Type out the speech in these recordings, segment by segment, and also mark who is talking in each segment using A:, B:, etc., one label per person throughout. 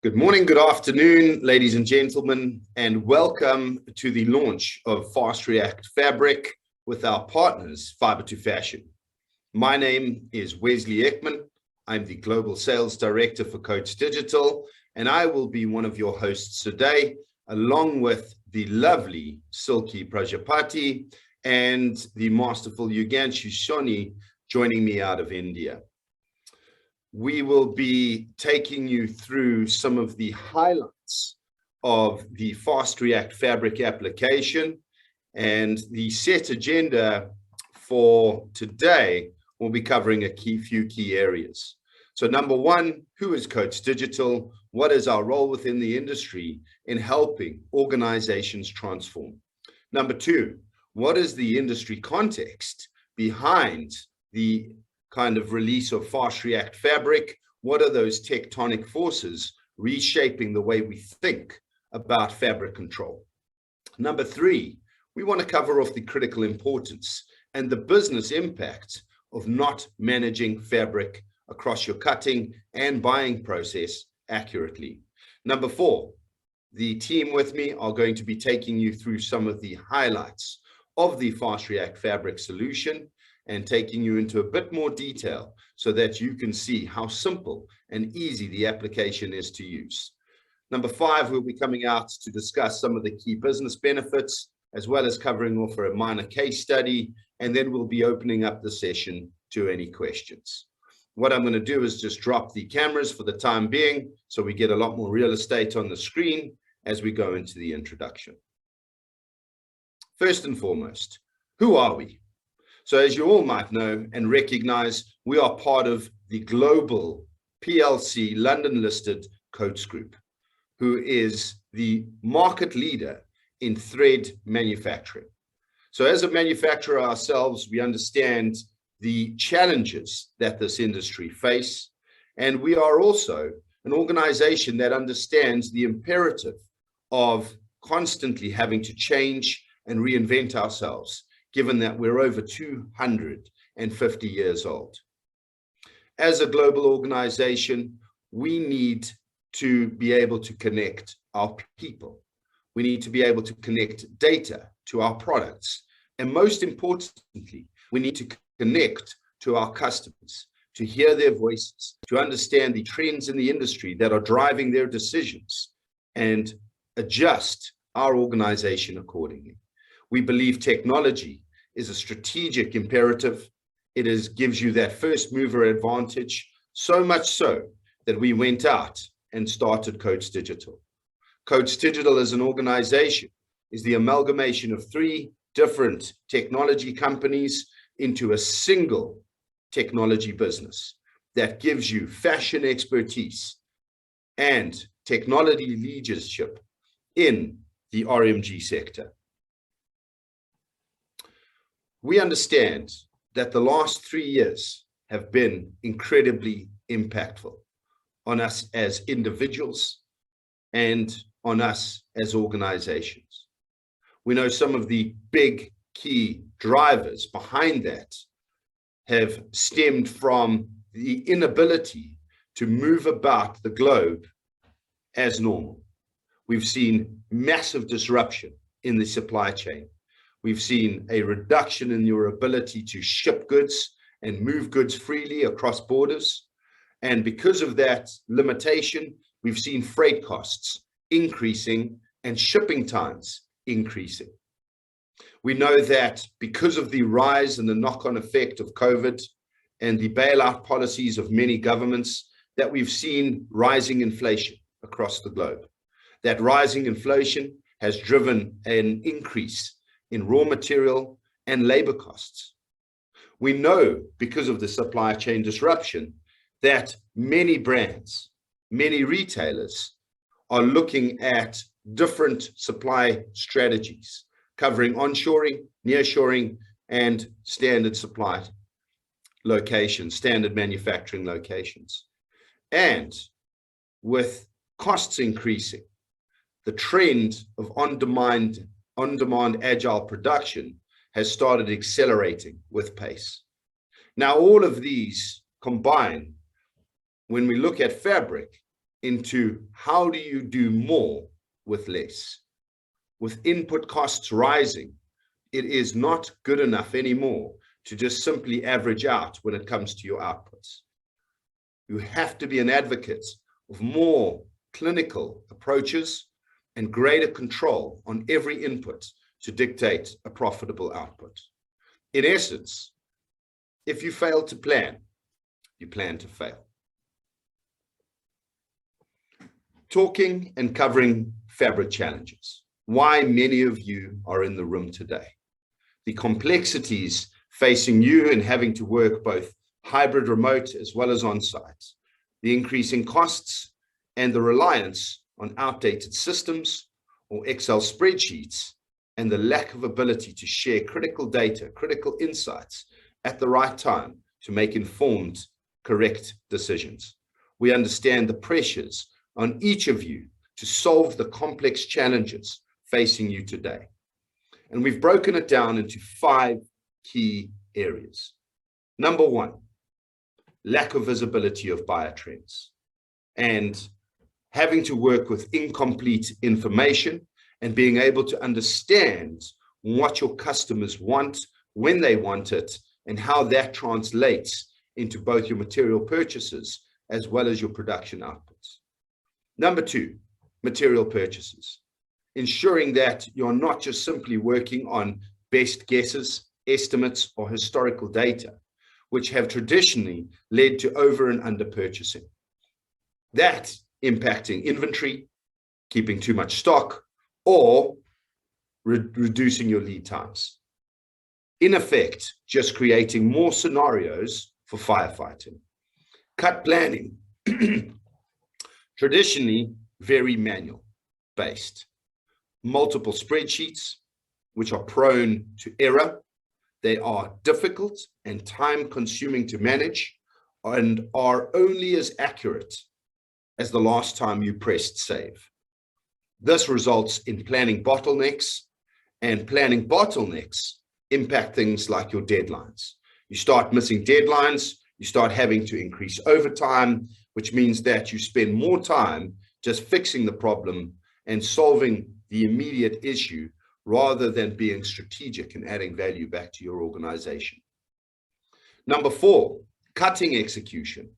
A: Good morning, good afternoon, ladies and gentlemen, and welcome to the launch of FastReactFabric with our partners, Fiber to Fashion. My name is Wesley Ekman. I'm the Global Sales Director for Coats Digital, and I will be one of your hosts today, along with the lovely Silky Prajapati and the masterful Yuganshu Shoni joining me out of India. We will be taking you through some of the highlights of the FastReactFabric application, and the set agenda for today will be covering a few key areas. So number one, who is Coats Digital? What is our role within the industry in helping organizations transform? Number two, what is the industry context behind the kind of release of FastReactFabric? What are those tectonic forces reshaping the way we think about fabric control? Number three, we want to cover off the critical importance and the business impact of not managing fabric across your cutting and buying process accurately. Number four, the team with me are going to be taking you through some of the highlights of the FastReactFabric solution and taking you into a bit more detail so that you can see how simple and easy the application is to use. Number five, we'll be coming out to discuss some of the key business benefits, as well as covering off a minor case study, and then we'll be opening up the session to any questions. What I'm going to do is just drop the cameras for the time being, so we get a lot more real estate on the screen as we go into the introduction. First and foremost, who are we? So as you all might know and recognize, we are part of the global PLC London-listed Coats Group, who is the market leader in thread manufacturing. So as a manufacturer ourselves, we understand the challenges that this industry face, and we are also an organization that understands the imperative of constantly having to change and reinvent ourselves, given that we're over 250 years old. As a global organization, we need to be able to connect our people. We need to be able to connect data to our products. And most importantly, we need to connect to our customers, to hear their voices, to understand the trends in the industry that are driving their decisions, and adjust our organization accordingly. We believe technology is a strategic imperative. It gives you that first mover advantage, so much so that we went out and started Coats Digital. Coats Digital as an organization is the amalgamation of three different technology companies into a single technology business that gives you fashion expertise and technology leadership in the RMG sector. We understand that the last 3 years have been incredibly impactful on us as individuals and on us as organizations. We know some of the big key drivers behind that have stemmed from the inability to move about the globe as normal. We've seen massive disruption in the supply chain. We've seen a reduction in your ability to ship goods and move goods freely across borders. And because of that limitation, we've seen freight costs increasing and shipping times increasing. We know that because of the rise and the knock-on effect of COVID and the bailout policies of many governments, that we've seen rising inflation across the globe. That rising inflation has driven an increase in raw material and labor costs. We know because of the supply chain disruption that many brands, many retailers are looking at different supply strategies, covering onshoring, nearshoring, and standard supply locations, standard manufacturing locations. And with costs increasing, the trend of on-demand agile production has started accelerating with pace. Now, all of these combine, when we look at fabric, into how do you do more with less. With input costs rising, it is not good enough anymore to just simply average out when it comes to your outputs. You have to be an advocate of more clinical approaches and greater control on every input to dictate a profitable output. In essence, if you fail to plan, you plan to fail. Talking and covering fabric challenges. Why many of you are in the room today. The complexities facing you in having to work both hybrid remote as well as on-site. The increasing costs and the reliance on outdated systems or Excel spreadsheets, and the lack of ability to share critical data, critical insights at the right time to make informed, correct decisions. We understand the pressures on each of you to solve the complex challenges facing you today. And we've broken it down into 5 key areas. Number 1, lack of visibility of buyer trends and having to work with incomplete information and being able to understand what your customers want, when they want it, and how that translates into both your material purchases as well as your production outputs. Number 2, material purchases. Ensuring that you're not just simply working on best guesses, estimates, or historical data, which have traditionally led to over and under purchasing. That impacting inventory, keeping too much stock, or reducing your lead times. In effect, just creating more scenarios for firefighting. Cut planning, traditionally very manual based. Multiple spreadsheets, which are prone to error. They are difficult and time consuming to manage and are only as accurate as the last time you pressed save. This results in planning bottlenecks, and planning bottlenecks impact things like your deadlines. You start missing deadlines, you start having to increase overtime, which means that you spend more time just fixing the problem and solving the immediate issue rather than being strategic and adding value back to your organization. Number 4, cutting execution.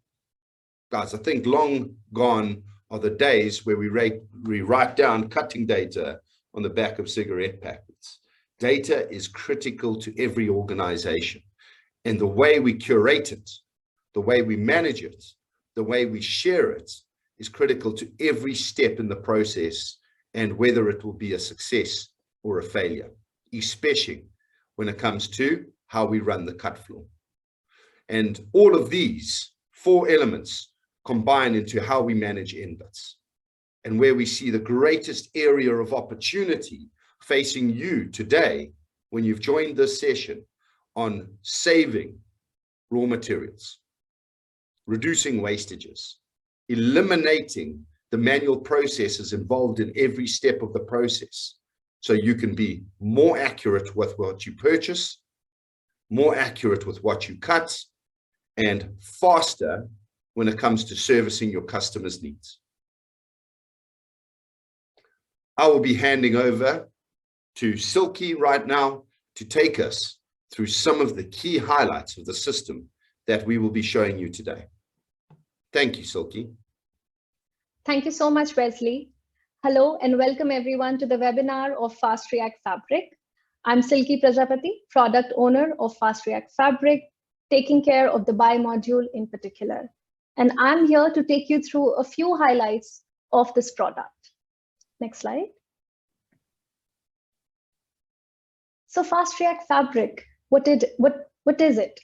A: Guys, I think long gone are the days where we write down cutting data on the back of cigarette packets. Data is critical to every organization, and the way we curate it, the way we manage it, the way we share it is critical to every step in the process and whether it will be a success or a failure, especially when it comes to how we run the cut floor. And all of these 4 elements combine into how we manage inputs, and where we see the greatest area of opportunity facing you today when you've joined this session on saving raw materials, reducing wastages, eliminating the manual processes involved in every step of the process, so you can be more accurate with what you purchase, more accurate with what you cut, and faster when it comes to servicing your customers' needs. I will be handing over to Silky right now to take us through some of the key highlights of the system that we will be showing you today. Thank you, Silky.
B: Thank you so much, Wesley. Hello and welcome everyone to the webinar of FastReactFabric. I'm Silky Prajapati, product owner of FastReactFabric, taking care of the buy module in particular. And I'm here to take you through a few highlights of this product. Next slide. So FastReactFabric, what is it?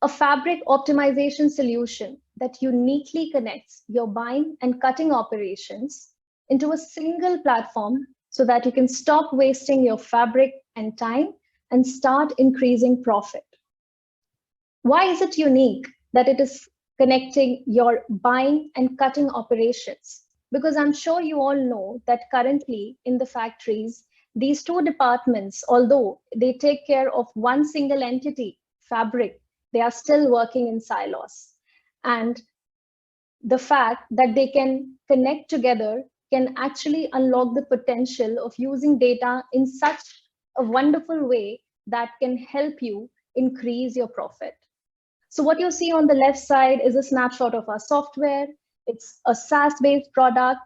B: A fabric optimization solution that uniquely connects your buying and cutting operations into a single platform so that you can stop wasting your fabric and time and start increasing profit. Why is it unique that it is connecting your buying and cutting operations? Because I'm sure you all know that currently in the factories, these 2 departments, although they take care of one single entity, fabric, they are still working in silos. And the fact that they can connect together can actually unlock the potential of using data in such a wonderful way that can help you increase your profit. So what you see on the left side is a snapshot of our software. It's a SaaS-based product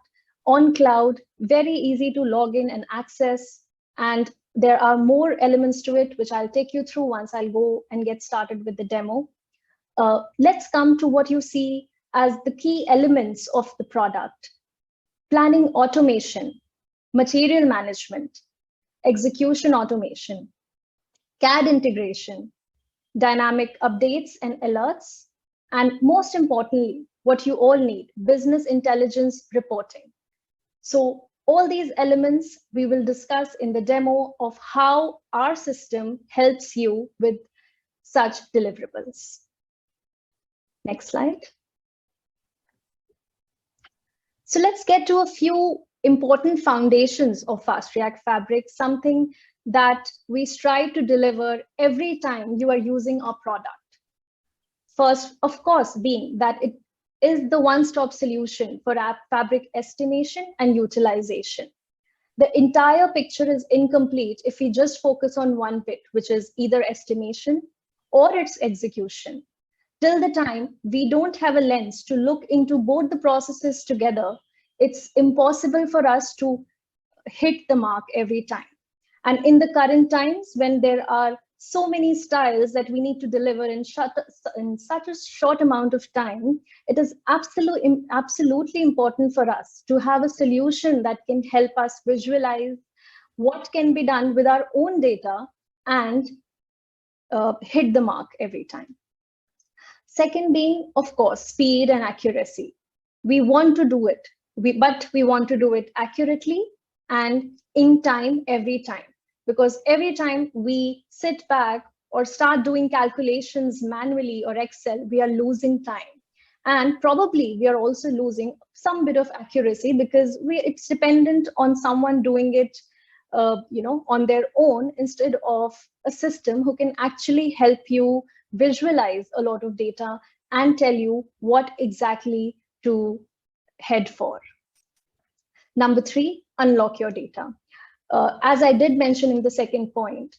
B: on cloud, very easy to log in and access. And there are more elements to it, which I'll take you through once I'll go and get started with the demo. Let's come to what you see as the key elements of the product: planning automation, material management, execution automation, CAD integration, dynamic updates and alerts, and most importantly, what you all need, business intelligence reporting. So all these elements we will discuss in the demo of how our system helps you with such deliverables. Next slide. So let's get to a few important foundations of FastReactFabric, something that we strive to deliver every time you are using our product. First, of course, being that it is the one-stop solution for app fabric estimation and utilization. The entire picture is incomplete if we just focus on one bit, which is either estimation or its execution. Till the time we don't have a lens to look into both the processes together, it's impossible for us to hit the mark every time. And in the current times, when there are so many styles that we need to deliver in such a short amount of time, it is absolutely important for us to have a solution that can help us visualize what can be done with our own data and hit the mark every time. Second being, of course, speed and accuracy. We want to do it, but we want to do it accurately and in time every time. Because every time we sit back or start doing calculations manually or Excel, we are losing time. And probably we are also losing some bit of accuracy because it's dependent on someone doing it on their own instead of a system who can actually help you visualize a lot of data and tell you what exactly to head for. Number 3, unlock your data. As I did mention in the second point,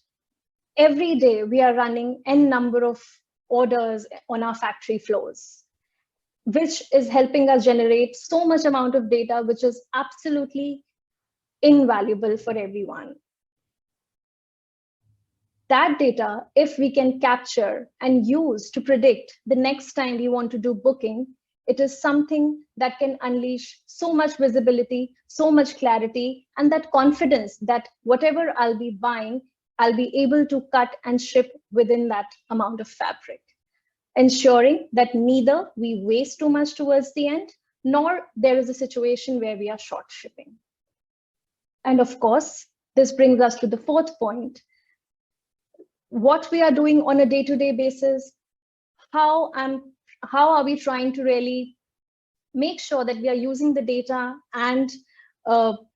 B: every day we are running n number of orders on our factory floors, which is helping us generate so much amount of data, which is absolutely invaluable for everyone. That data, if we can capture and use to predict the next time we want to do booking, it is something that can unleash so much visibility, so much clarity, and that confidence that whatever I'll be buying, I'll be able to cut and ship within that amount of fabric, ensuring that neither we waste too much towards the end, nor there is a situation where we are short shipping. And of course, this brings us to the fourth point. What we are doing on a day-to-day basis, how are we trying to really make sure that we are using the data and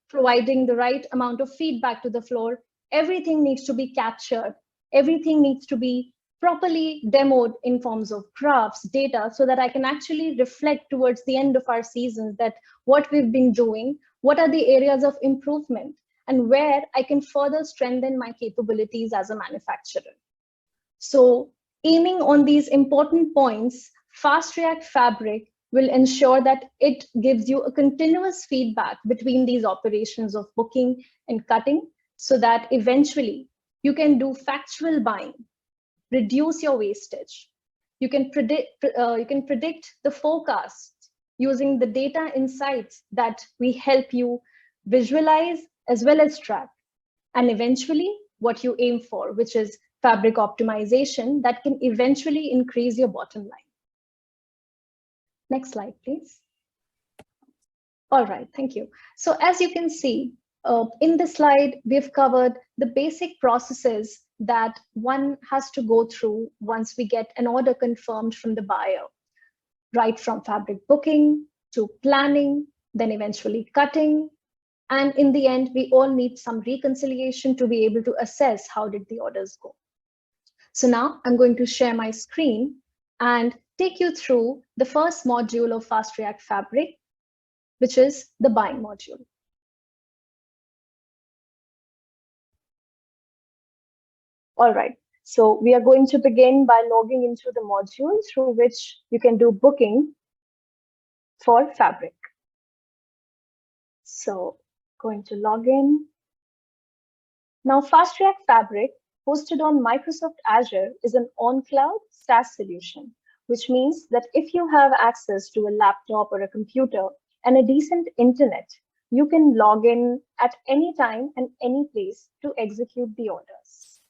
B: providing the right amount of feedback to the floor. Everything needs to be captured. Everything needs to be properly demoed in forms of graphs, data, so that I can actually reflect towards the end of our seasons that what we've been doing, what are the areas of improvement, and where I can further strengthen my capabilities as a manufacturer. So aiming on these important points, FastReactFabric will ensure that it gives you a continuous feedback between these operations of booking and cutting, so that eventually you can do factual buying, reduce your wastage. You can predict the forecast using the data insights that we help you visualize as well as track, and eventually what you aim for, which is fabric optimization that can eventually increase your bottom line. Next slide, please. All right, thank you. So as you can see, in this slide, we've covered the basic processes that one has to go through once we get an order confirmed from the buyer, right from fabric booking to planning, then eventually cutting. And in the end, we all need some reconciliation to be able to assess how did the orders go. So now I'm going to share my screen and take you through the first module of FastReactFabric, which is the buying module. All right, so we are going to begin by logging into the module through which you can do booking for Fabric. So going to log in. Now, FastReactFabric, hosted on Microsoft Azure, is an on-cloud SaaS solution, which means that if you have access to a laptop or a computer and a decent internet, you can log in at any time and any place to execute the orders.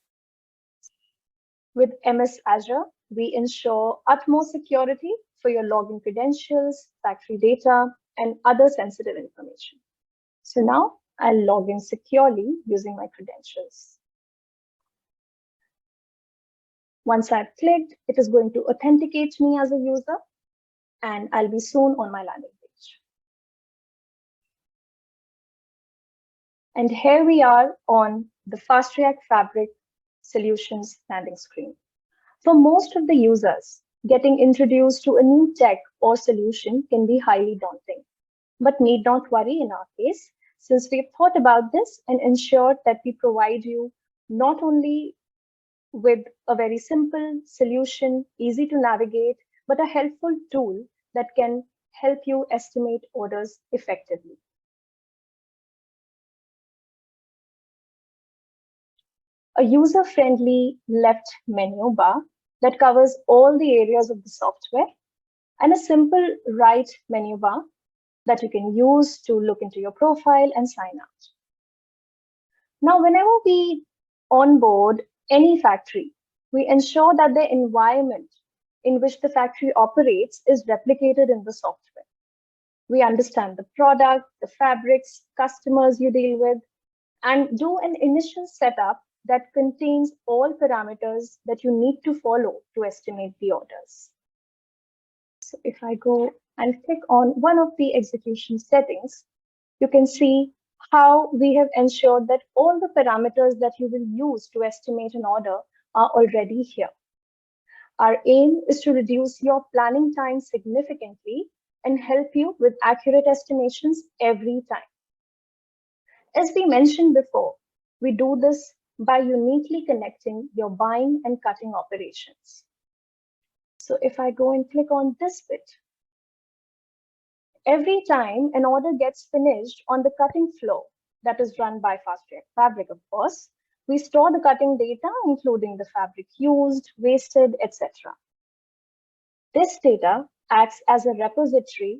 B: With MS Azure, we ensure utmost security for your login credentials, factory data, and other sensitive information. So now I'll log in securely using my credentials. Once I've clicked, it is going to authenticate me as a user, and I'll be soon on my landing page. And here we are on the FastReactFabric Solutions landing screen. For most of the users, getting introduced to a new tech or solution can be highly daunting, but need not worry in our case, since we've thought about this and ensured that we provide you not only with a very simple solution, easy to navigate, but a helpful tool that can help you estimate orders effectively. A user-friendly left menu bar that covers all the areas of the software, and a simple right menu bar that you can use to look into your profile and sign out. Now, whenever we onboard any factory, we ensure that the environment in which the factory operates is replicated in the software. We understand the product, the fabrics, customers you deal with, and do an initial setup that contains all parameters that you need to follow to estimate the orders. So if I go and click on one of the execution settings, you can see how we have ensured that all the parameters that you will use to estimate an order are already here. Our aim is to reduce your planning time significantly and help you with accurate estimations every time. As we mentioned before, we do this by uniquely connecting your buying and cutting operations. So if I go and click on this bit, every time an order gets finished on the cutting flow that is run by FastReactFabric, of course, we store the cutting data, including the fabric used, wasted, etc. This data acts as a repository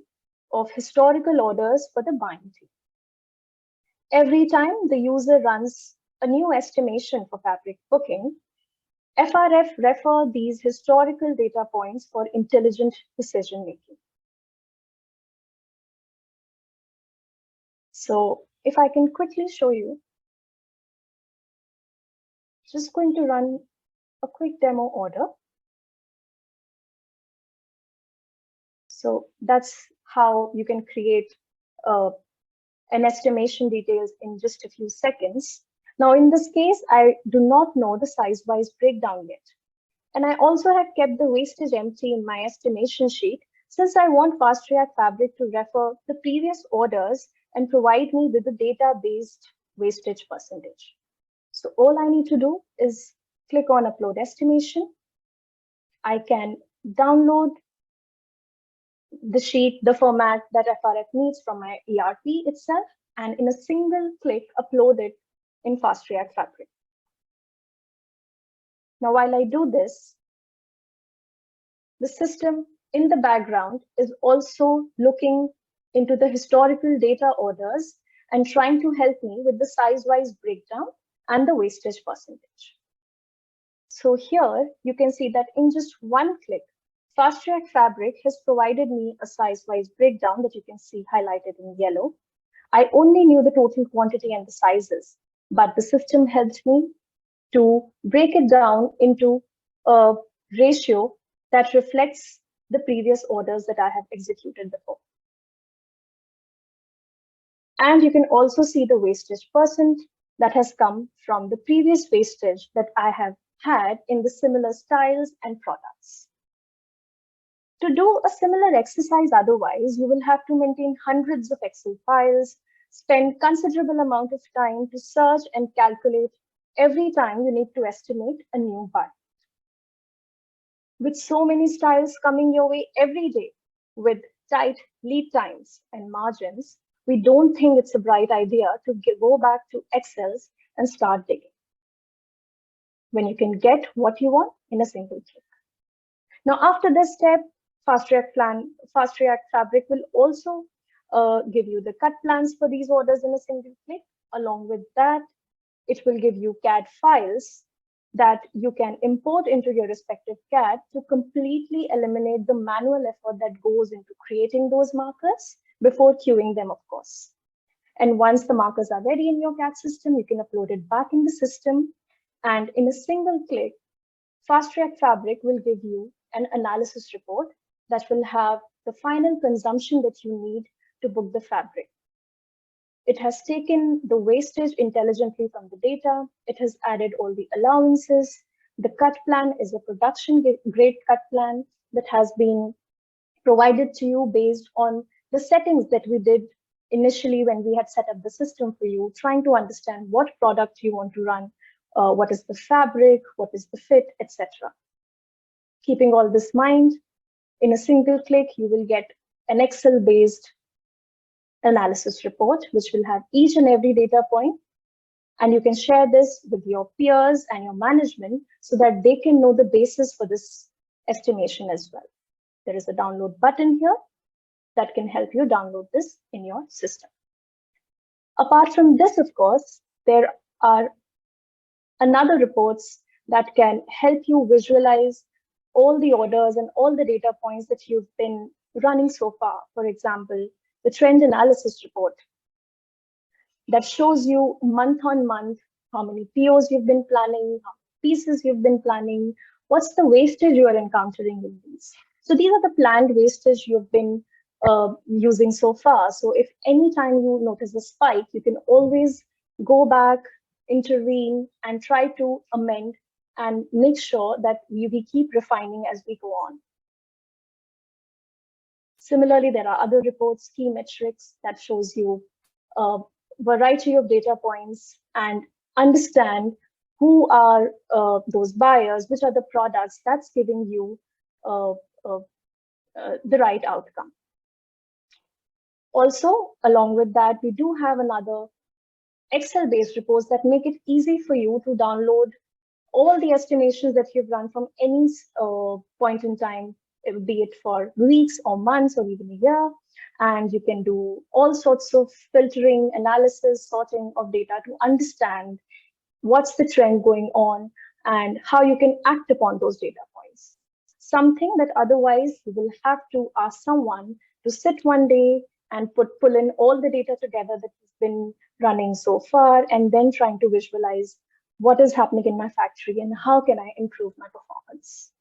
B: of historical orders for the buying team. Every time the user runs a new estimation for fabric booking, FRF refer these historical data points for intelligent decision making. So if I can quickly show you, just going to run a quick demo order. So that's how you can create an estimation details in just a few seconds. Now, in this case, I do not know the size-wise breakdown yet. And I also have kept the wastage empty in my estimation sheet, since I want FastReactFabric to refer the previous orders and provide me with the data-based wastage percentage. So all I need to do is click on Upload Estimation. I can download the sheet, the format that FRF needs from my ERP itself, and in a single click, upload it in FastReactFabric. Now, while I do this, the system in the background is also looking into the historical data orders and trying to help me with the size-wise breakdown and the wastage percentage. So here you can see that in just one click, FastReactFabric has provided me a size-wise breakdown that you can see highlighted in yellow. I only knew the total quantity and the sizes, but the system helped me to break it down into a ratio that reflects the previous orders that I have executed before. And you can also see the wastage percent that has come from the previous wastage that I have had in the similar styles and products. To do a similar exercise otherwise, you will have to maintain hundreds of Excel files, spend considerable amount of time to search and calculate every time you need to estimate a new buy. With so many styles coming your way every day, with tight lead times and margins, we don't think it's a bright idea to go back to Excels and start digging when you can get what you want in a single click. Now, after this step, FastReactFabric will also give you the cut plans for these orders in a single click. Along with that, it will give you CAD files that you can import into your respective CAD to completely eliminate the manual effort that goes into creating those markers before queuing them, of course. And once the markers are ready in your CAD system, you can upload it back in the system. And in a single click, FastReactFabric will give you an analysis report that will have the final consumption that you need to book the fabric. It has taken the wastage intelligently from the data. It has added all the allowances. The cut plan is a production grade cut plan that has been provided to you based on the settings that we did initially when we had set up the system for you, trying to understand what product you want to run, what is the fabric, what is the fit, etc. Keeping all this in mind, in a single click, you will get an Excel-based analysis report, which will have each and every data point. And you can share this with your peers and your management so that they can know the basis for this estimation as well. There is a download button here that can help you download this in your system. Apart from this, of course, there are another reports that can help you visualize all the orders and all the data points that you've been running so far. For example, the trend analysis report that shows you month on month how many POs you've been planning, how many pieces you've been planning, what's the wastage you are encountering in these. So these are the planned wastage you've been using so far. So if anytime you notice a spike, you can always go back, intervene, and try to amend and make sure that we keep refining as we go on. Similarly, there are other reports, key metrics that shows you a variety of data points and understand who are those buyers, which are the products that's giving you the right outcome. Also, along with that, we do have another Excel-based reports that make it easy for you to download all the estimations that you've run from any point in time, be it for weeks or months or even a year. And you can do all sorts of filtering, analysis, sorting of data to understand what's the trend going on and how you can act upon those data points. Something that otherwise you will have to ask someone to sit one day and pull in all the data together that has been running so far, and then trying to visualize what is happening in my factory and how can I improve my performance.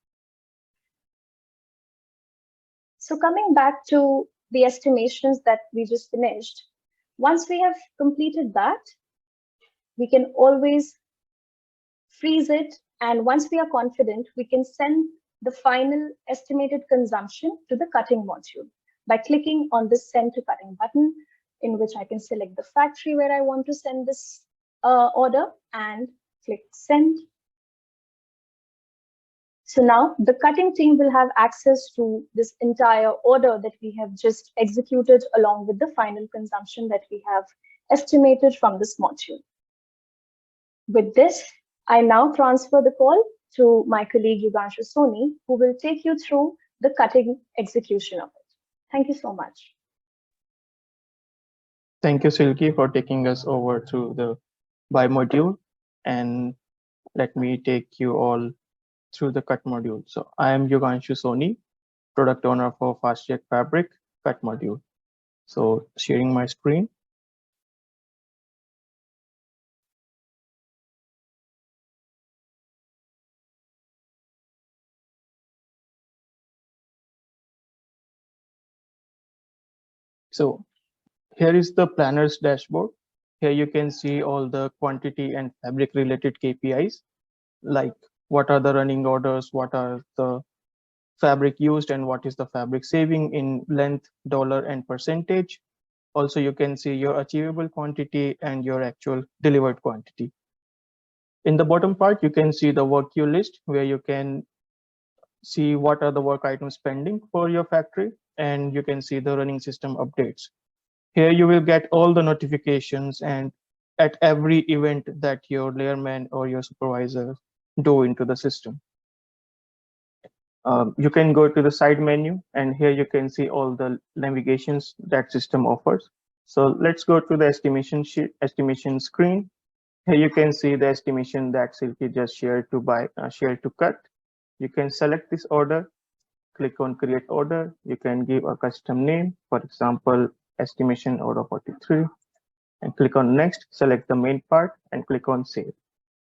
B: So coming back to the estimations that we just finished, once we have completed that, we can always freeze it. And once we are confident, we can send the final estimated consumption to the cutting module by clicking on this send to cutting button, in which I can select the factory where I want to send this order and click send. So now the cutting team will have access to this entire order that we have just executed along with the final consumption that we have estimated from this module. With this, I now transfer the call to my colleague Yuganshu Soni, who will take you through the cutting execution of it. Thank you so much.
C: Thank you, Silky, for taking us over to the buy module, and let me take you all through the cut module. So I am Yuganshu Soni, product owner for FastReactFabric cut module. So sharing my screen. So here is the planner's dashboard. Here you can see all the quantity and fabric related KPIs, like what are the running orders, what are the fabric used and what is the fabric saving in length, dollar, and percentage. Also, you can see your achievable quantity and your actual delivered quantity. In the bottom part, you can see the work queue list, where you can see what are the work items pending for your factory, and you can see the running system updates. Here you will get all the notifications and at every event that your layerman or your supervisor do into the system. You can go to the side menu, and here you can see all the navigations that system offers. So let's go to the estimation screen. Here you can see the estimation that Silky just shared to cut. You can select this order, click on create order. You can give a custom name, for example, estimation order 43, and click on next, select the main part and click on save.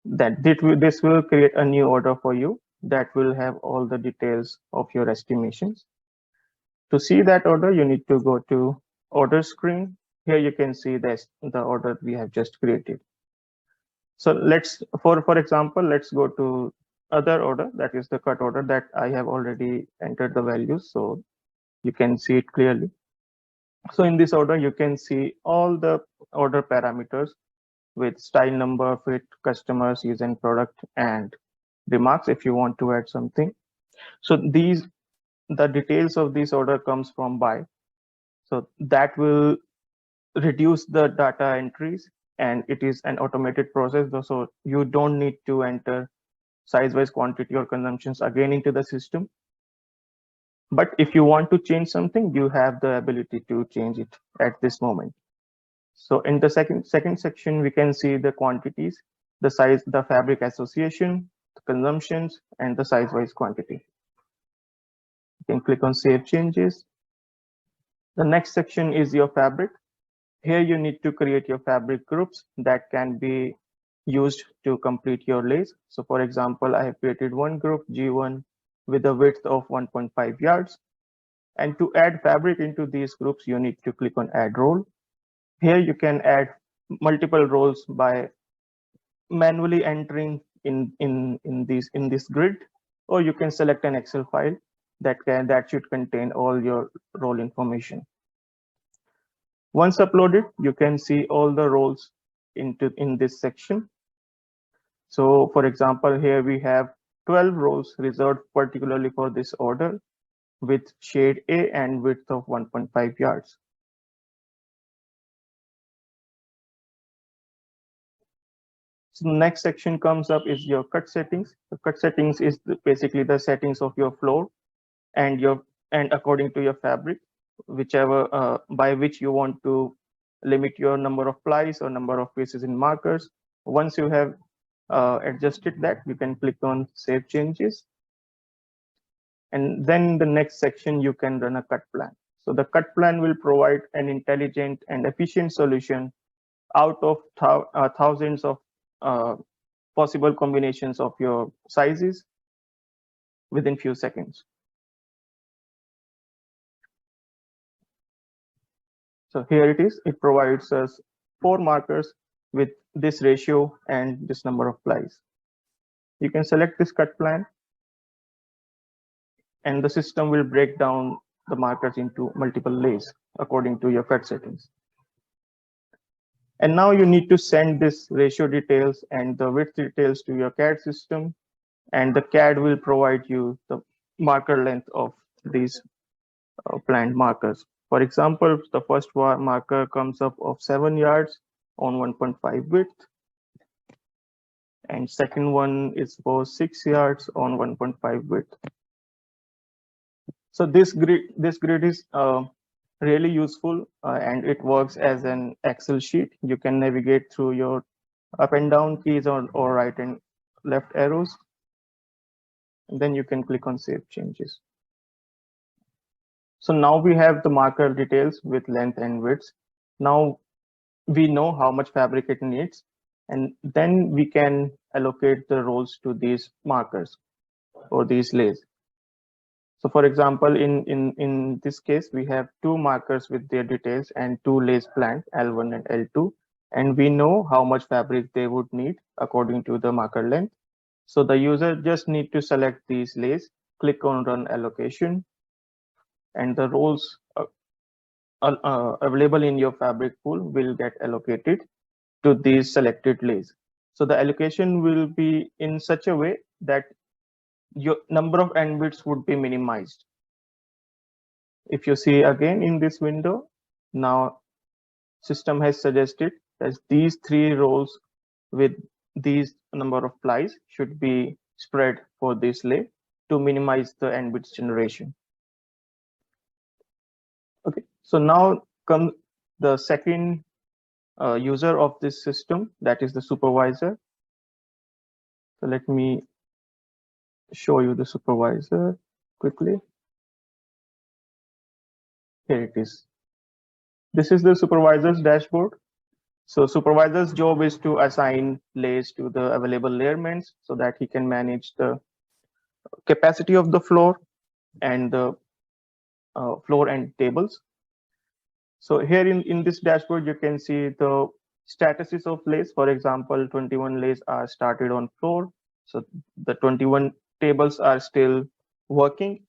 C: This will create a new order for you that will have all the details of your estimations. To see that order, you need to go to order screen. Here you can see the order we have just created. So for example, let's go to other order, that is the cut order that I have already entered the values, so you can see it clearly. So in this order, you can see all the order parameters with style number, fit, customer, season, product, and remarks if you want to add something. So the details of this order comes from buy. So that will reduce the data entries, and it is an automated process, so you don't need to enter size-wise quantity or consumptions again into the system. But if you want to change something, you have the ability to change it at this moment. So in the second section, we can see the quantities, the size, the fabric association, the consumptions, and the size-wise quantity. You can click on save changes. The next section is your fabric. Here you need to create your fabric groups that can be used to complete your lace. So for example, I have created one group G1 with a width of 1.5 yards. And to add fabric into these groups, you need to click on add role. Here you can add multiple roles by manually entering in this grid, or you can select an Excel file that should contain all your role information. Once uploaded, you can see all the roles in this section. So for example, here we have 12 rows reserved particularly for this order with shade A and width of 1.5 yards. So the next section comes up is your cut settings. The cut settings is basically the settings of your floor and according to your fabric, whichever by which you want to limit your number of plies or number of pieces in markers. Once you have adjusted that, you can click on save changes. And then the next section, you can run a cut plan. So the cut plan will provide an intelligent and efficient solution out of thousands of possible combinations of your sizes within few seconds. So here it is. It provides us 4 markers with this ratio and this number of plies. You can select this cut plan, and the system will break down the markers into multiple lays according to your cut settings. And now you need to send this ratio details and the width details to your CAD system, and the CAD will provide you the marker length of these planned markers. For example, the first marker comes up of 7 yards on 1.5 width, and second one is for 6 yards on 1.5 width. So this grid is really useful, and it works as an Excel sheet. You can navigate through your up and down keys or right and left arrows, and then you can click on save changes. So now we have the marker details with length and width. Now we know how much fabric it needs, and then we can allocate the roles to these markers or these lays. So for example, in this case, we have 2 markers with their details and 2 lays planned, L1 and L2, and we know how much fabric they would need according to the marker length. So the user just need to select these lays click on run allocation, and the roles available in your fabric pool will get allocated to these selected lays. So the allocation will be in such a way that your number of n bits would be minimized. If you see again in this window, now system has suggested that these 3 rows with these number of plies should be spread for this lay to minimize the n bits generation. Okay, so now comes the second user of this system, that is the supervisor. So let me show you the supervisor quickly. Here it is. This is the supervisor's dashboard. So supervisor's job is to assign lays to the available layerments so that he can manage the capacity of the floor and the floor and tables. So here in this dashboard, you can see the statuses of lays. For example, 21 lays are started on floor. So the 21 tables are still working.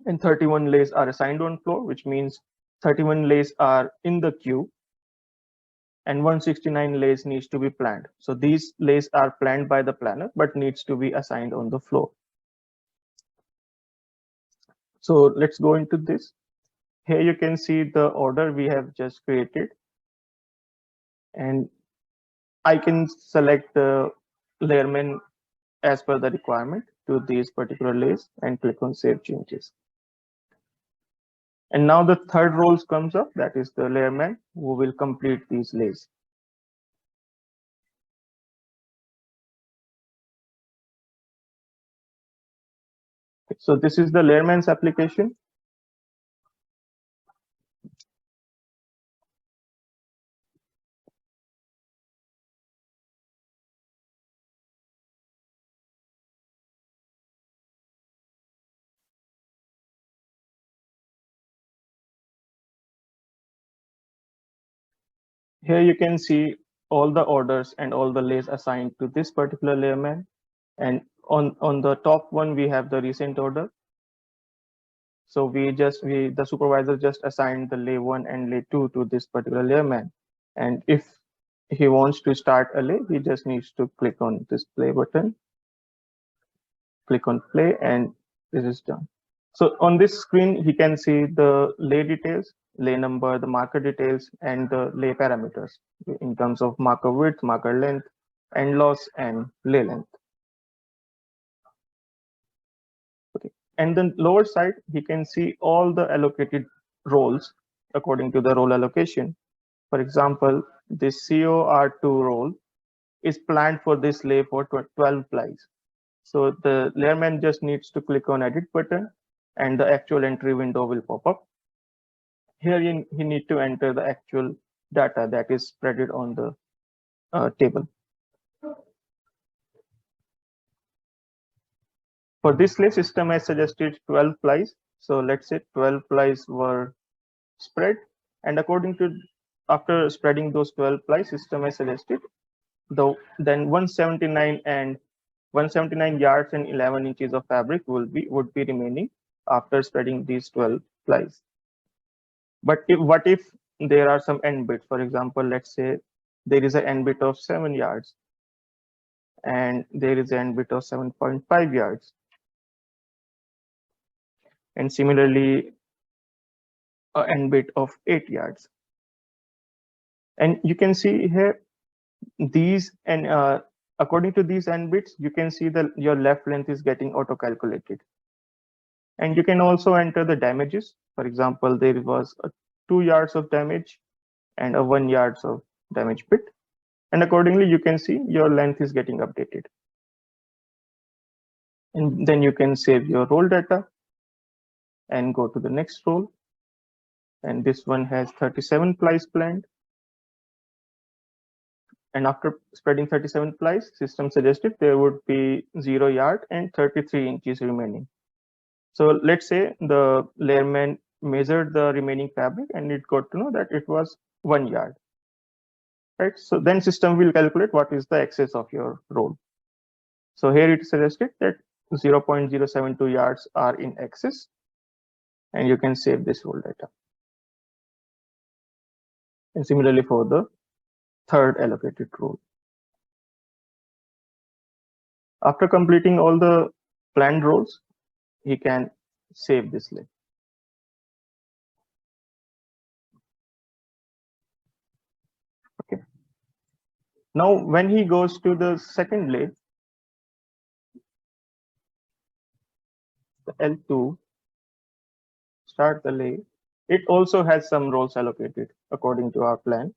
C: And 31 lays are assigned on floor, which means 31 lays are in the queue. And 169 lays needs to be planned. So these lays are planned by the planner, but needs to be assigned on the floor. So let's go into this. Here you can see the order we have just created. And I can select the layerman as per the requirement to these particular lays and click on Save Changes. And now the third role comes up, that is the layerman who will complete these lays. So this is the layerman's application. Here you can see all the orders and all the lays assigned to this particular layerman. And on the top one, we have the recent order. So the supervisor just assigned the lay 1 and lay 2 to this particular layerman. And if he wants to start a lay, he just needs to click on this play button, click on play, and this is done. So on this screen, he can see the lay details, lay number, the marker details, and the lay parameters in terms of marker width, marker length, end loss, and lay length. Okay. And then lower side, he can see all the allocated roles according to the role allocation. For example, this COR2 role is planned for this lay for 12 plies. So the layerman just needs to click on edit button and the actual entry window will pop up. Here he need to enter the actual data that is spread on the table. For this lay, system has suggested 12 plies. So let's say 12 plies were spread, and according to after spreading those 12 plies, system has suggested then 179 yards and 11 inches of fabric would be remaining after spreading these 12 plies. But what if there are some end bits? For example, let's say there is an end bit of 7 yards and there is an end bit of 7.5 yards. And similarly, an end bit of 8 yards. And you can see here these, and according to these end bits, you can see that your left length is getting auto calculated. And you can also enter the damages. For example, there was a 2 yards of damage and a 1 yards of damage bit. And accordingly, you can see your length is getting updated. And then you can save your roll data and go to the next roll. And this one has 37 plies planned. And after spreading 37 plies, system suggested there would be 0 yard and 33 inches remaining. So let's say the layerman measured the remaining fabric and it got to know that it was 1 yard. Right? So then system will calculate what is the excess of your roll. So here it suggested that 0.072 yards are in excess, and you can save this whole data. And similarly for the third allocated role. After completing all the planned roles, he can save this list. Okay. Now, when he goes to the second lay, the L2, start the lay, it also has some roles allocated according to our plan.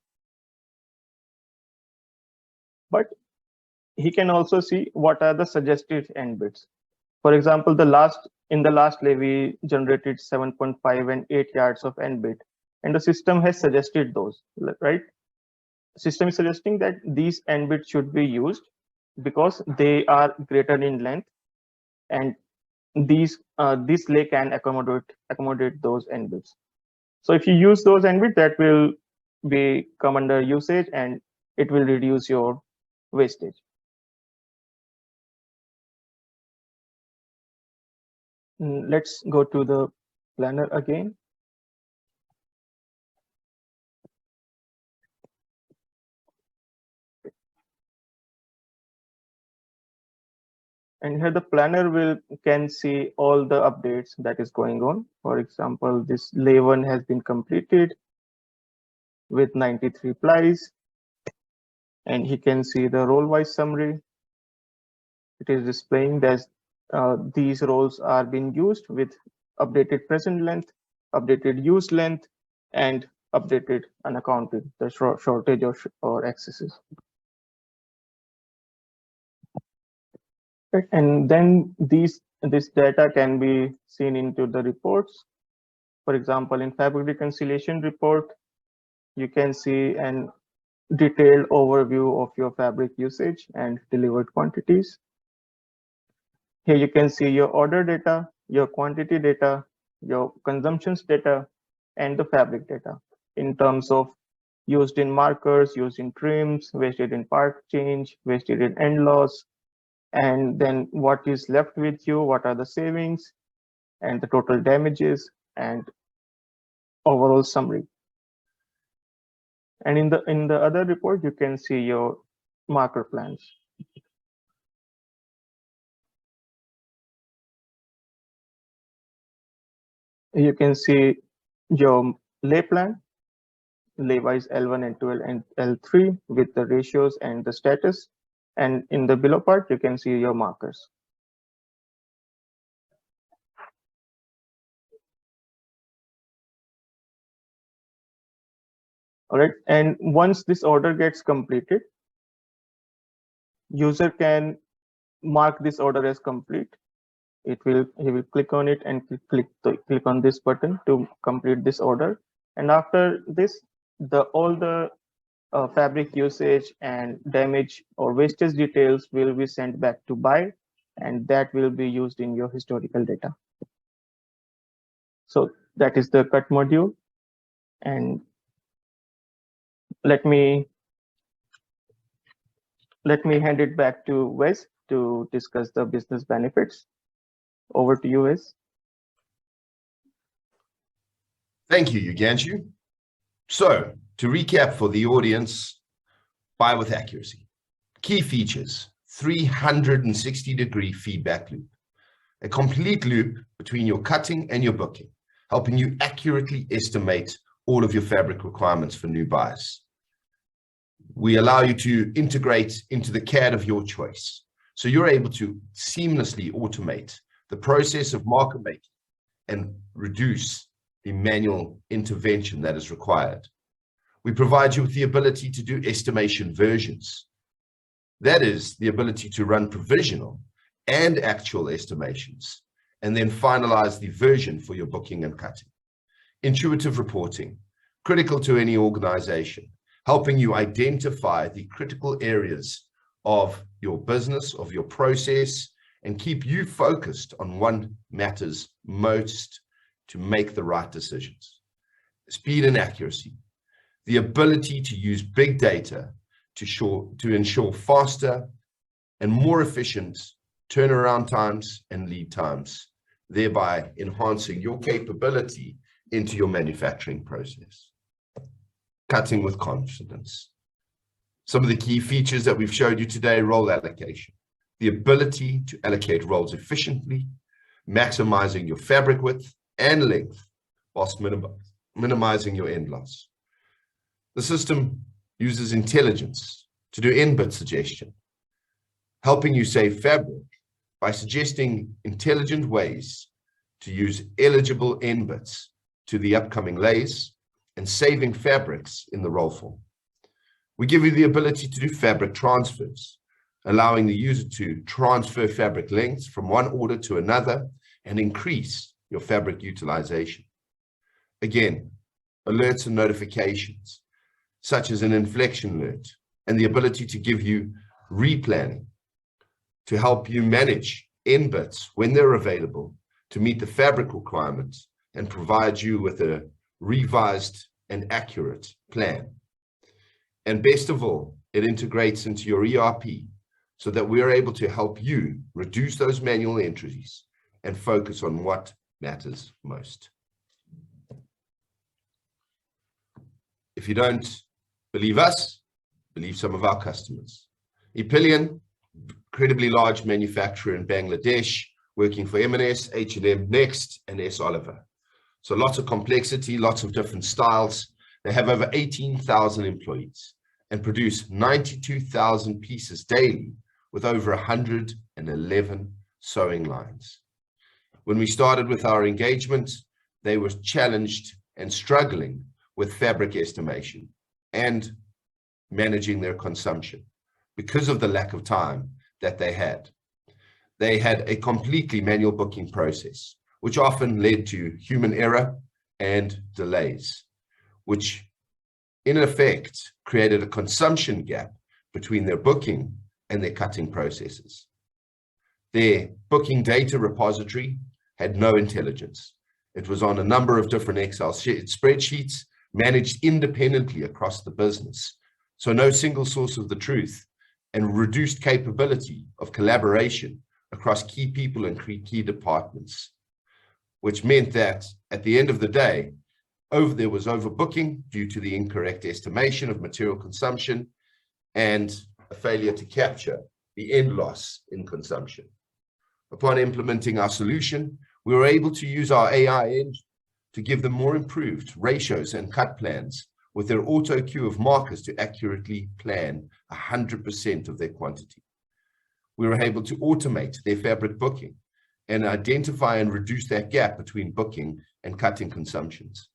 C: But he can also see what are the suggested end bits. For example, in the last lay, we generated 7.5 and 8 yards of end bit, and the system has suggested those, right? System is suggesting that these end bits should be used because they are greater in length, and this lay can accommodate those end bits. So if you use those end bits, that will come under usage, and it will reduce your wastage. Let's go to the planner again. And here the planner can see all the updates that is going on. For example, this lay 1 has been completed with 93 plies, and he can see the role-wise summary. It is displaying that these roles are being used with updated present length, updated use length, and updated unaccounted, the shortage or excesses. Right. And then this data can be seen into the reports. For example, in Fabric reconciliation report, you can see an detailed overview of your Fabric usage and delivered quantities. Here you can see your order data, your quantity data, your consumptions data, and the Fabric data in terms of used in markers, used in trims, wasted in part change, wasted in end loss, and then what is left with you, what are the savings, and the total damages, and overall summary. And in the other report, you can see your marker plans. You can see your lay plan, lay-wise L1 and 12 and L3 with the ratios and the status. And in the below part, you can see your markers. All right, and once this order gets completed, user can mark this order as complete. He will click on it and click on this button to complete this order. And after this, all the Fabric usage and damage or wastage details will be sent back to buy, and that will be used in your historical data. So that is the cut module. And let me hand it back to Wes to discuss the business benefits. Over to you, Wes.
A: Thank you, Yuganshu. So to recap for the audience, buy with accuracy. Key features: 360-degree feedback loop, a complete loop between your cutting and your booking, helping you accurately estimate all of your Fabric requirements for new buys. We allow you to integrate into the CAD of your choice, so you're able to seamlessly automate the process of marker making and reduce the manual intervention that is required. We provide you with the ability to do estimation versions. That is the ability to run provisional and actual estimations, and then finalize the version for your booking and cutting. Intuitive reporting, critical to any organization, helping you identify the critical areas of your business, of your process, and keep you focused on what matters most to make the right decisions. Speed and accuracy, the ability to use big data to ensure faster and more efficient turnaround times, and lead times, thereby enhancing your capability into your manufacturing process. Cutting with confidence. Some of the key features that we've showed you today: role allocation, the ability to allocate roles efficiently, maximizing your fabric width and length whilst minimizing your end loss. The system uses intelligence to do in-bit suggestion, helping you save fabric by suggesting intelligent ways to use eligible end bits to the upcoming lays and saving fabrics in the roll form. We give you the ability to do fabric transfers, allowing the user to transfer fabric lengths from one order to another and increase your fabric utilization. Again, alerts and notifications, such as an inflection alert, and the ability to give you replanning to help you manage end bits when they're available to meet the fabric requirements and provide you with a revised and accurate plan. And best of all, it integrates into your ERP so that we are able to help you reduce those manual entries and focus on what matters most. If you don't believe us, believe some of our customers. Epilion, incredibly large manufacturer in Bangladesh, working for M&S, H&M, Next, and S. Oliver. So lots of complexity, lots of different styles. They have over 18,000 employees and produce 92,000 pieces daily with over 111 sewing lines. When we started with our engagement, they were challenged and struggling with fabric estimation and managing their consumption because of the lack of time that they had. They had a completely manual booking process, which often led to human error and delays, which in effect created a consumption gap between their booking and their cutting processes. Their booking data repository had no intelligence. It was on a number of different Excel spreadsheets managed independently across the business. So no single source of the truth, and reduced capability of collaboration across key people and key departments, which meant that at the end of the day, there was overbooking due to the incorrect estimation of material consumption and a failure to capture the end loss in consumption. Upon implementing our solution, we were able to use our AI engine to give them more improved ratios and cut plans with their auto queue of markers to accurately plan 100% of their quantity. We were able to automate their fabric booking and identify and reduce that gap between booking and cutting consumptions.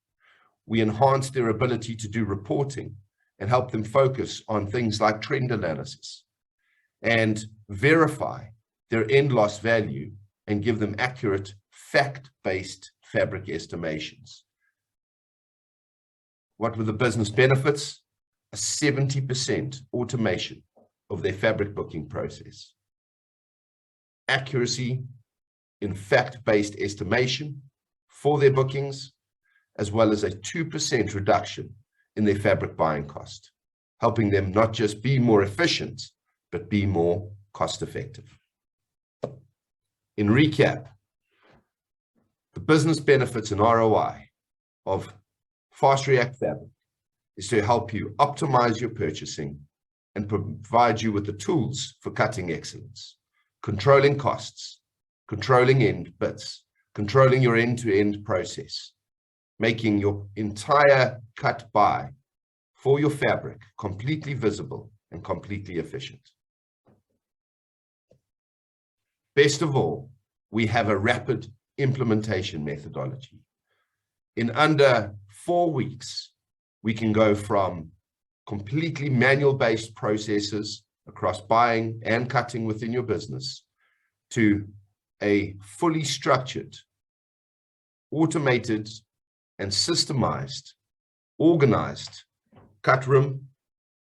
A: We enhanced their ability to do reporting and help them focus on things like trend analysis and verify their end loss value and give them accurate fact-based fabric estimations. What were the business benefits? A 70% automation of their fabric booking process. Accuracy in fact-based estimation for their bookings, as well as a 2% reduction in their fabric buying cost, helping them not just be more efficient, but be more cost-effective. In recap, the business benefits and ROI of FastReactFabric is to help you optimize your purchasing and provide you with the tools for cutting excellence, controlling costs, controlling end bits, controlling your end-to-end process, making your entire cut buy for your fabric completely visible and completely efficient. Best of all, we have a rapid implementation methodology. In under 4 weeks, we can go from completely manual-based processes across buying and cutting within your business to a fully structured, automated, and systemized, organized cut room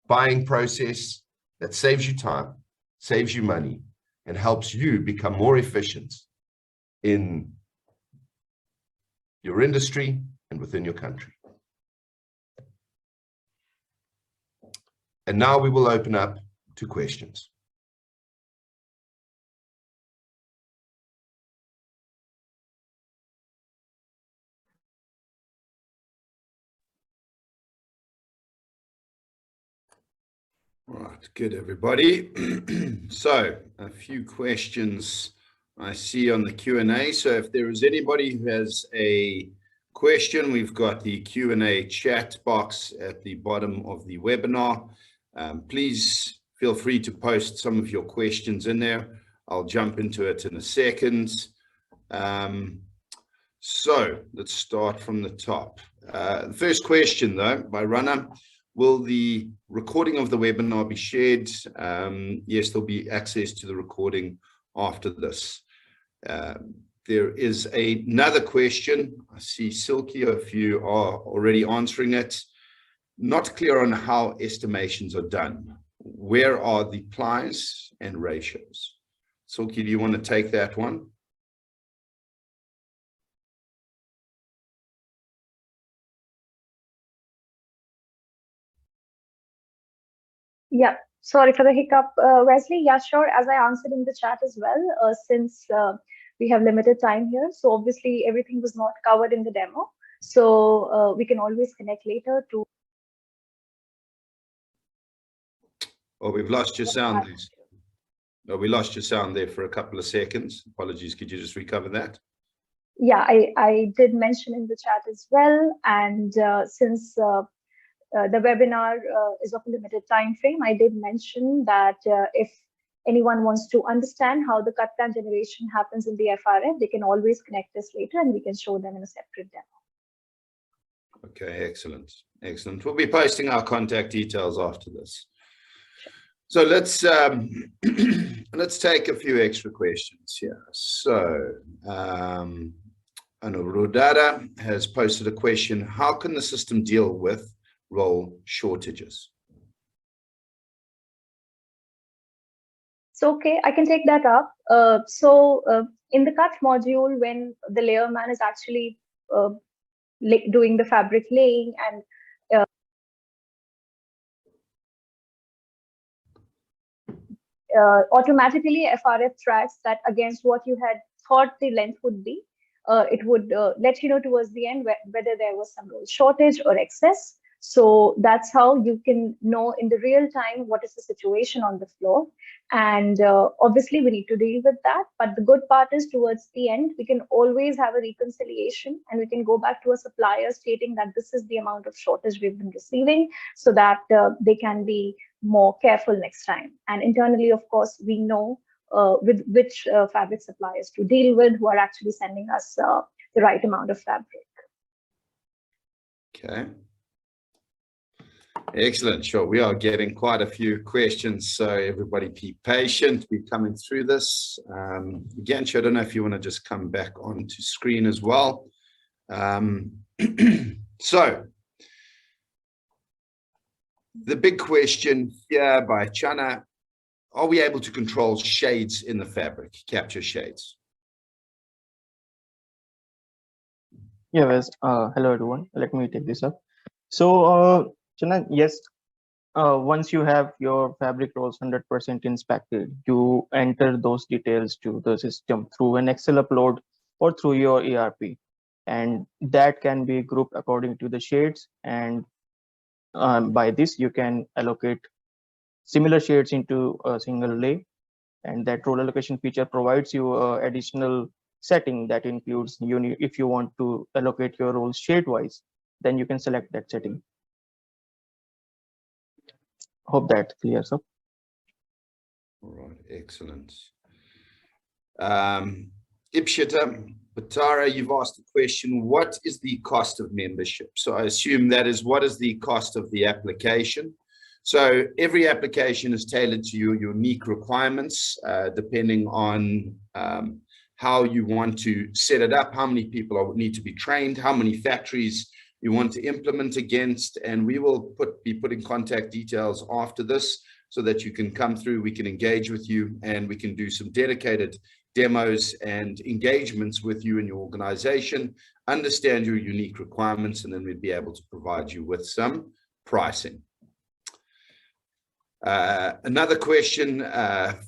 A: buying process that saves you time, saves you money, and helps you become more efficient in your industry and within your country. And now we will open up to questions. All right, good, everybody. So a few questions I see on the Q&A. So if there is anybody who has a question, we've got the Q&A chat box at the bottom of the webinar. Please feel free to post some of your questions in there. I'll jump into it in a second. So let's start from the top. The first question, though, by Runner: will the recording of the webinar be shared? Yes, there'll be access to the recording after this. There is another question. I see Silky, if you are already answering it. Not clear on how estimations are done. Where are the plies and ratios? Silky, do you want to take that one?
B: Yeah, sorry for the hiccup, Wesley. Yeah, sure. As I answered in the chat as well, since we have limited time here, so obviously everything was not covered in the demo. So we can always connect later to.
A: Oh, we've lost your sound. No, we lost your sound there for a couple of seconds. Apologies. Could you just recover that?
B: Yeah, I did mention in the chat as well. And since the webinar is of a limited time frame, I did mention that if anyone wants to understand how the cut plan generation happens in the FRF, they can always connect us later and we can show them in a separate demo.
A: Okay, excellent. Excellent. We'll be posting our contact details after this. So let's take a few extra questions here. So Anuradha has posted a question: how can the system deal with role shortages?
B: So, okay, I can take that up. In the cut module, when the layer man is actually doing the fabric laying and automatically FRF tracks that against what you had thought the length would be. It would let you know towards the end whether there was some roll shortage or excess. So that's how you can know in the real time what is the situation on the floor. And obviously we need to deal with that. But the good part is towards the end, we can always have a reconciliation and we can go back to a supplier stating that this is the amount of shortage we've been receiving so that they can be more careful next time. And internally, of course, we know with which fabric suppliers to deal with who are actually sending us the right amount of fabric.
A: Okay. Excellent. Sure. We are getting quite a few questions, so everybody be patient. We're coming through this. Again, I don't know if you want to just come back onto screen as well. So the big question here by Chana: are we able to control shades in the fabric, capture shades?
C: Yeah, Wes. Hello, everyone. Let me take this up. So, Chana, yes, once you have your fabric rolls 100% inspected, you enter those details to the system through an Excel upload or through your ERP. And that can be grouped according to the shades. And by this, you can allocate similar shades into a single lay. And that role allocation feature provides you additional setting that includes if you want to allocate your roles shade wise, then you can select that setting. Hope that clears up.
A: All right, excellent. Ipshita Batara, you've asked the question: what is the cost of membership? So I assume that is, what is the cost of the application? So every application is tailored to your unique requirements, depending on how you want to set it up, how many people need to be trained, how many factories you want to implement against, and we will be putting contact details after this so that you can come through, we can engage with you, and we can do some dedicated demos and engagements with you and your organization, understand your unique requirements, and then we'd be able to provide you with some pricing. Another question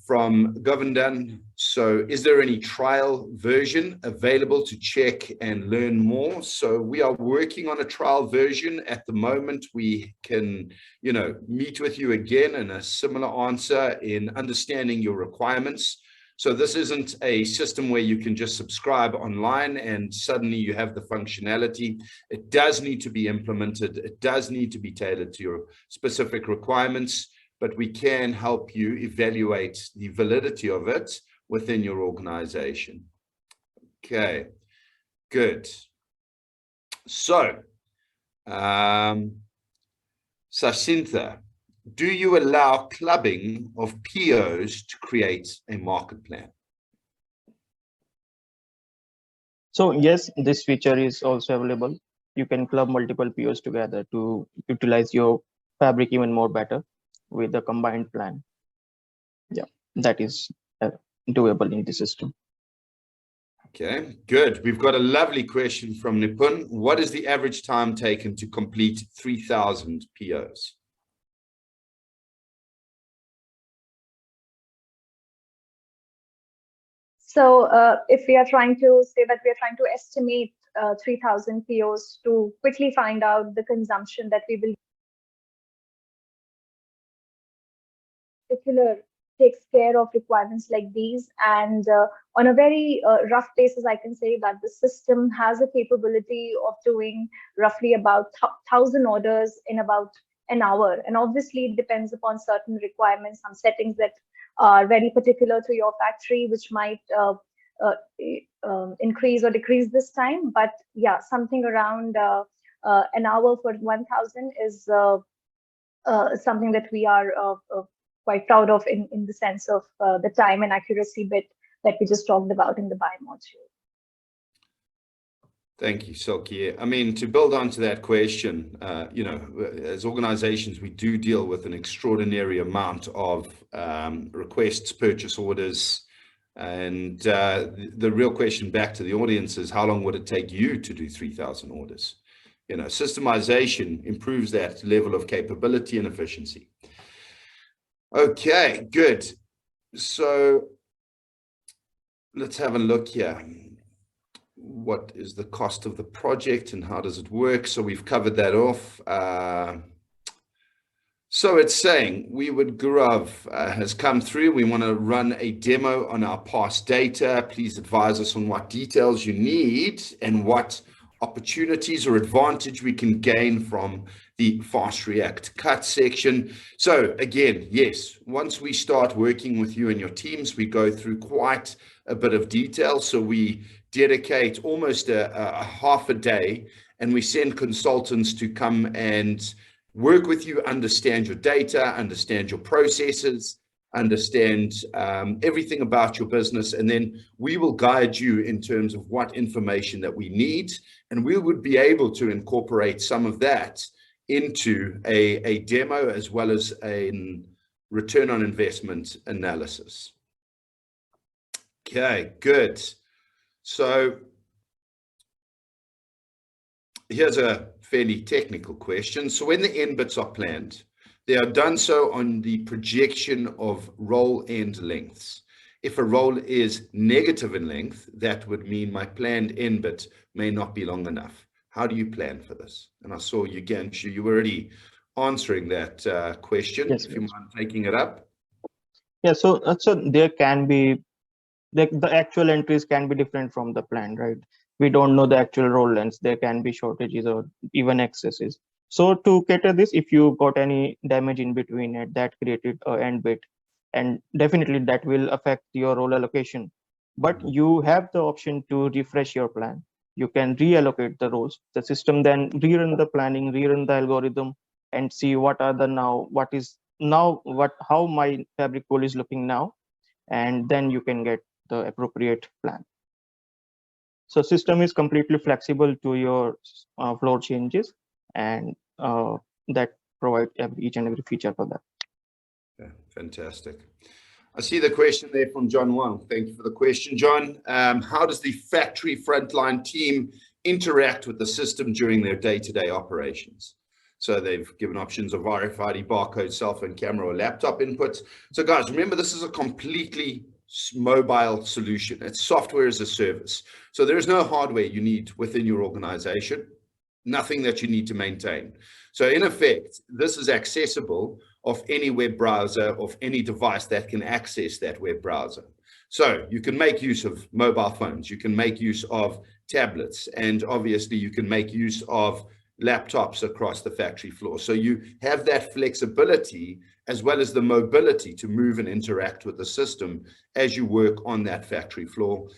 A: from Govindan. So is there any trial version available to check and learn more? So we are working on a trial version at the moment. We can, meet with you again in a similar answer in understanding your requirements. So this isn't a system where you can just subscribe online and suddenly you have the functionality. It does need to be implemented. It does need to be tailored to your specific requirements, but we can help you evaluate the validity of it within your organization. Okay, good. So, Sacintha, do you allow clubbing of POs to create a market plan?
C: So yes, this feature is also available. You can club multiple POs together to utilize your fabric even more better with a combined plan. Yeah, that is doable in the system.
A: Okay, good. We've got a lovely question from Nipun. What is the average time taken to complete 3,000 POs?
B: So if we are trying to say that we are trying to estimate 3,000 POs to quickly find out the consumption that we will particular takes care of requirements like these. And on a very rough basis, I can say that the system has a capability of doing roughly about 1,000 orders in about an hour. And obviously it depends upon certain requirements, some settings that are very particular to your factory, which might increase or decrease this time. But yeah, something around an hour for 1,000 is something that we are quite proud of in the sense of the time and accuracy bit that we just talked about in the buy module.
A: Thank you, Silky. I mean, to build on to that question, as organizations, we do deal with an extraordinary amount of requests, purchase orders. And the real question back to the audience is, how long would it take you to do 3,000 orders? Systemization improves that level of capability and efficiency. Okay, good. So let's have a look here. What is the cost of the project and how does it work? So we've covered that off. So it's saying Gurav has come through. We want to run a demo on our past data. Please advise us on what details you need and what opportunities or advantage we can gain from the Fast React cut section. So again, yes, once we start working with you and your teams, we go through quite a bit of detail. So we dedicate almost a half a day and we send consultants to come and work with you, understand your data, understand your processes, understand everything about your business, and then we will guide you in terms of what information that we need, and we would be able to incorporate some of that into a demo as well as a return on investment analysis. Okay, good. So here's a fairly technical question. So when the end bits are planned, they are done so on the projection of roll end lengths. If a roll is negative in length, that would mean my planned end bit may not be long enough. How do you plan for this? And I saw you, Ganshu, you were already answering that question.
C: Yes,
A: if you mind taking it up.
C: Yeah, so there can be, the actual entries can be different from the plan, right? We don't know the actual roll lengths. There can be shortages or even excesses. So to cater this, if you got any damage in between it, that created an end bit, and definitely that will affect your role allocation. But you have the option to refresh your plan. You can reallocate the roles. The system then rerun the planning, rerun the algorithm, and see what are the how my fabric pool is looking now, and then you can get the appropriate plan. So system is completely flexible to your floor changes, and that provides each and every feature for that.
A: Yeah, fantastic. I see the question there from John Wang. Thank you for the question, John. How does the factory frontline team interact with the system during their day-to-day operations? So they've given options of RFID, barcode, cell phone camera, or laptop inputs. So guys, remember, this is a completely mobile solution. It's software as a service. So there is no hardware you need within your organization, nothing that you need to maintain. So in effect, this is accessible of any web browser, of any device that can access that web browser. So you can make use of mobile phones, you can make use of tablets, and obviously you can make use of laptops across the factory floor. So you have that flexibility as well as the mobility to move and interact with the system as you work on that factory floor.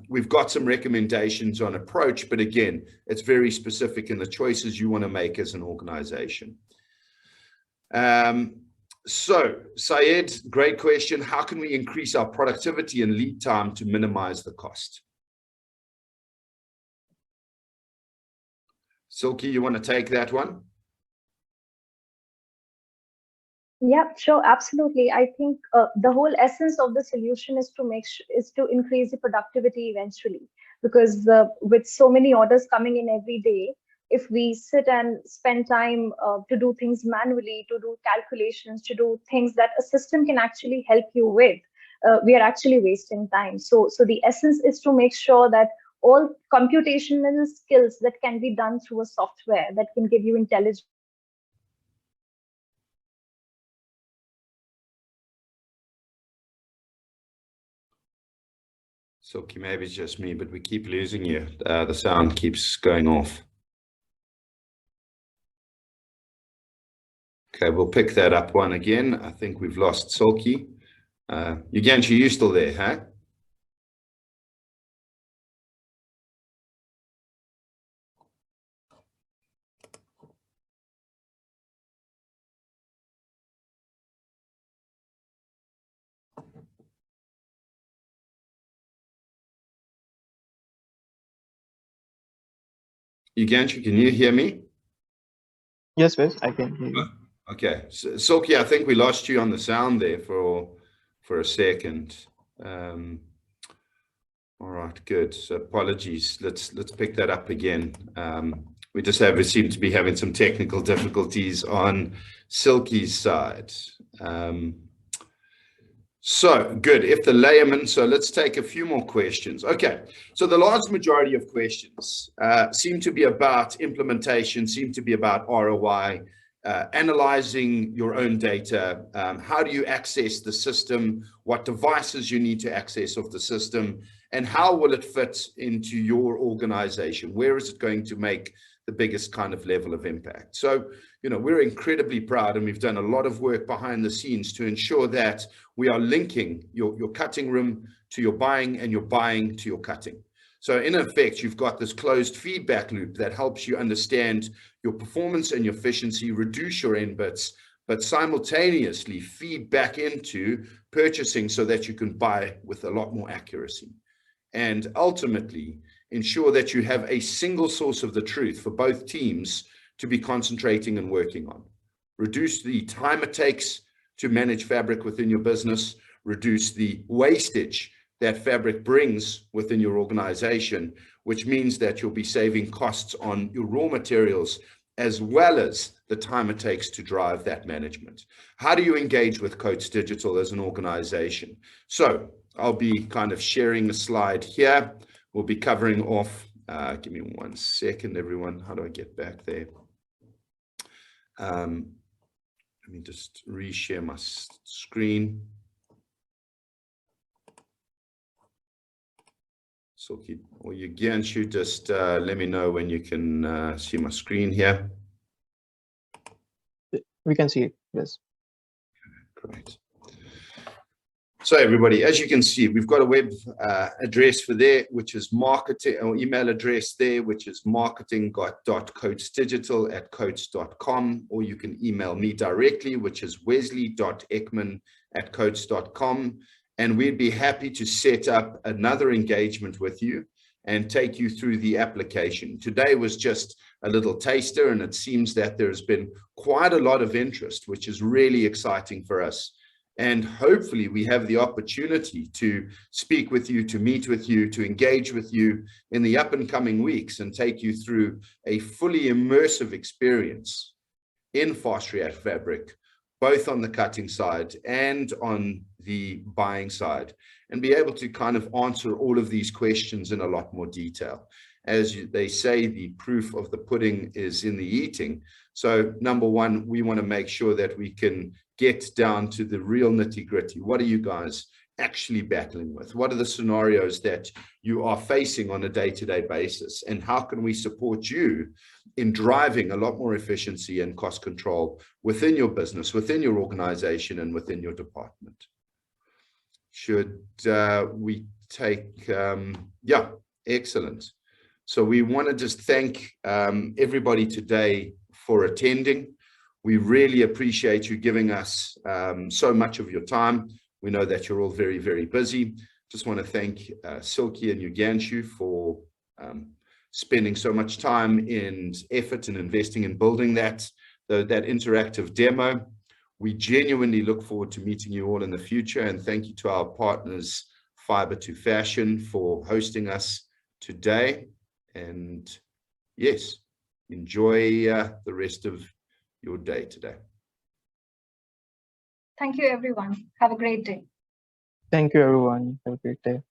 A: We've got some recommendations on approach, but again, it's very specific in the choices you want to make as an organization. So Syed, great question. How can we increase our productivity and lead time to minimize the cost? Silky, you want to take that one?
B: Yeah, sure, absolutely. I think the whole essence of the solution is to increase the productivity eventually, because with so many orders coming in every day, if we sit and spend time to do things manually, to do calculations, to do things that a system can actually help you with, we are actually wasting time. So the essence is to make sure that all computational skills that can be done through a software that can give you intelligence.
A: Silky, maybe it's just me, but we keep losing you. The sound keeps going off. Okay, we'll pick that up one again. I think we've lost Silky. Yuganshi, you still there, huh? Yuganshi, can you hear me?
C: Yes, Wes, I can hear you.
A: Okay, so, Silky, I think we lost you on the sound there for a second. All right, good. So apologies. Let's pick that up again. We just seem to be having some technical difficulties on Silky's side. So good. If the layman, so let's take a few more questions. Okay, so the large majority of questions seem to be about implementation, seem to be about ROI, analyzing your own data. How do you access the system? What devices you need to access of the system? And how will it fit into your organization? Where is it going to make the biggest kind of level of impact? So, you know, we're incredibly proud, and we've done a lot of work behind the scenes to ensure that we are linking your cutting room to your buying and your buying to your cutting. So in effect, you've got this closed feedback loop that helps you understand your performance and your efficiency, reduce your inputs, but simultaneously feed back into purchasing so that you can buy with a lot more accuracy. And ultimately, ensure that you have a single source of the truth for both teams to be concentrating and working on. Reduce the time it takes to manage fabric within your business, reduce the wastage that fabric brings within your organization, which means that you'll be saving costs on your raw materials, as well as the time it takes to drive that management. How do you engage with Coates Digital as an organization? So I'll be kind of sharing a slide here. We'll be covering off, give me 1 second, everyone. How do I get back there? Let me just reshare my screen. So, or you can shoot, just let me know when you can see my screen here.
C: We can see it, yes.
A: Great. So everybody, as you can see, we've got a web address for there, which is marketing, or email address there, which is marketing.coatesdigital@coates.com, or you can email me directly, which is wesley.ekman@coates.com. And we'd be happy to set up another engagement with you and take you through the application. Today was just a little taster, and it seems that there's been quite a lot of interest, which is really exciting for us. And hopefully we have the opportunity to speak with you, to meet with you, to engage with you in the up and coming weeks and take you through a fully immersive experience in FastReactFabric, both on the cutting side and on the buying side, and be able to kind of answer all of these questions in a lot more detail. As they say, the proof of the pudding is in the eating. So number one, we want to make sure that we can get down to the real nitty-gritty. What are you guys actually battling with? What are the scenarios that you are facing on a day-to-day basis? And how can we support you in driving a lot more efficiency and cost control within your business, within your organization, and within your department? Should we take, yeah, excellent. So we want to just thank everybody today for attending. We really appreciate you giving us so much of your time. We know that you're all very, very busy. Just want to thank Silky and Yuganshu for spending so much time and effort and investing in building that interactive demo. We genuinely look forward to meeting you all in the future. And thank you to our partners, Fiber to Fashion, for hosting us today. And yes, enjoy the rest of your day today.
D: Thank you, everyone. Have a great day.
C: Thank you, everyone. Have a great day.